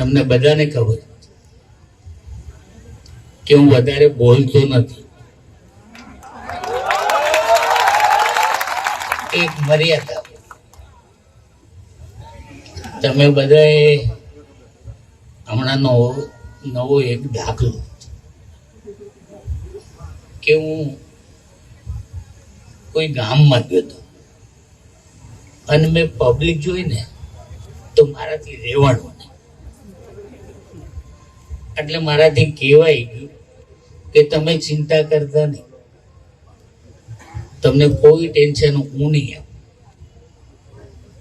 તમને બધાને ખબર કે હું વધારે બોલતો નથી. એક મર્યાદા. તમે બધાએ હમણાં નવો એક દાખલો કે હું કોઈ ગામમાં ગયો હતો અને મેં પબ્લિક જોઈને તો મારાથી રહેવાનું નહીં. એટલે મારાથી કહેવાય ગયું કે તમે ચિંતા કરતા નહીં, તમને કોઈ ટેન્શન હું નહીં આપું,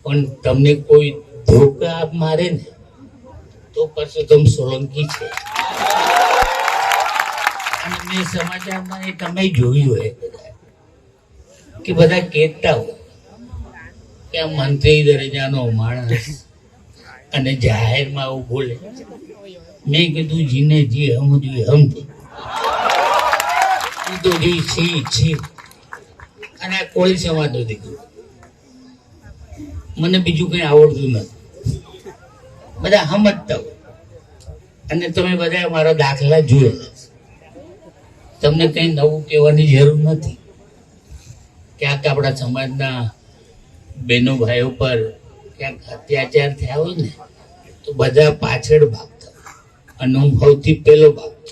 પણ તમને કોઈ ધોકા મારે ને તો પરસોત્તમ સોલંકી છે. અને મેં સમાચારમાં એ તમે જોયું હોય બધા કે બધા કહેતા હોય કે આ મંત્રી દરજાનો માણસ અને જાહેરમાં આવું બોલે. મેં કીધું જીને જી સમજ્યું સમજે, તો જી છી. અને આ કોળી સમાજનો દીકરો, મને બીજું કઈ આવડતું નથી, બધા સમજતા હોય. અને તમે બધા મારા દાખલા જોયેલા, તમને કઈ નવું કહેવાની જરૂર નથી. ક્યાંક આપણા સમાજના બહેનો ભાઈઓ પર ક્યાંક અત્યાચાર થયા હોય ને તો બધા પાછળ ભાગતા, અને હું સૌથી પહેલો ભાગ.